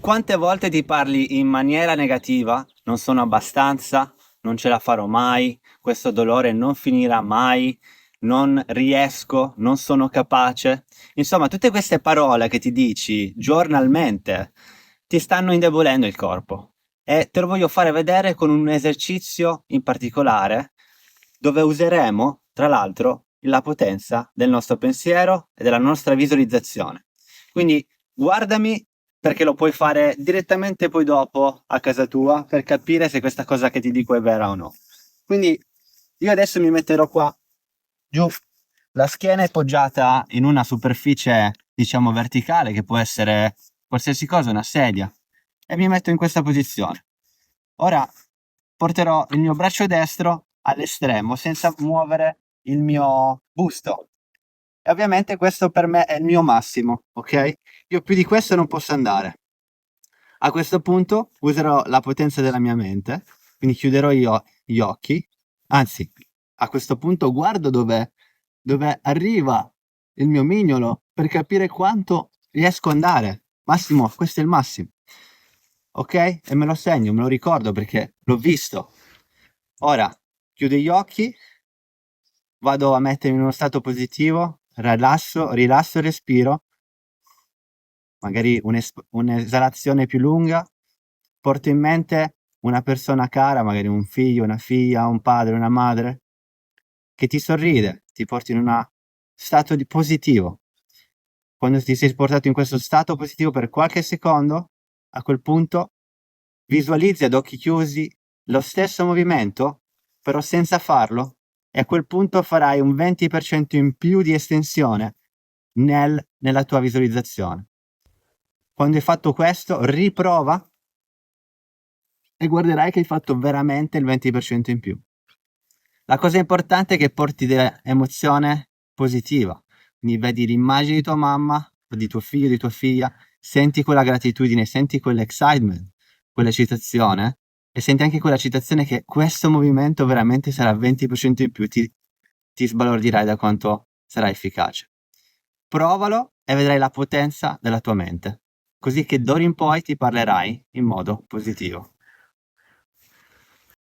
quante volte ti parli in maniera negativa? Non sono abbastanza, non ce la farò mai, questo dolore non finirà mai, non riesco, non sono capace. Insomma, tutte queste parole che ti dici giornalmente ti stanno indebolendo il corpo. E te lo voglio fare vedere con un esercizio in particolare dove useremo, tra l'altro, la potenza del nostro pensiero e della nostra visualizzazione. Quindi guardami perché lo puoi fare direttamente poi dopo a casa tua per capire se questa cosa che ti dico è vera o no. Quindi io adesso mi metterò qua giù, la schiena è poggiata in una superficie, diciamo, verticale, che può essere qualsiasi cosa, una sedia, e mi metto in questa posizione. Ora porterò il mio braccio destro all'estremo senza muovere il mio busto. E ovviamente questo per me è il mio massimo, ok? Io più di questo non posso andare. A questo punto userò la potenza della mia mente, quindi chiuderò io gli occhi, anzi, a questo punto guardo dove arriva il mio mignolo per capire quanto riesco ad andare. Massimo, questo è il massimo. Ok? E me lo segno, me lo ricordo perché l'ho visto. Ora chiudo gli occhi, vado a mettermi in uno stato positivo, rilasso il respiro, magari un'esalazione più lunga, porto in mente una persona cara, magari un figlio, una figlia, un padre, una madre, che ti sorride, ti porti in uno stato di positivo. Quando ti sei portato in questo stato positivo per qualche secondo, a quel punto visualizzi ad occhi chiusi lo stesso movimento, però senza farlo, e a quel punto farai un 20% in più di estensione nella tua visualizzazione. Quando hai fatto questo, riprova e guarderai che hai fatto veramente il 20% in più. La cosa importante è che porti dell'emozione positiva, quindi vedi l'immagine di tua mamma, o di tuo figlio, di tua figlia, senti quella gratitudine, senti quell'excitement, quell'eccitazione, e senti anche quella citazione che questo movimento veramente sarà 20% in più, ti sbalordirai da quanto sarà efficace. Provalo e vedrai la potenza della tua mente, così che d'ora in poi ti parlerai in modo positivo.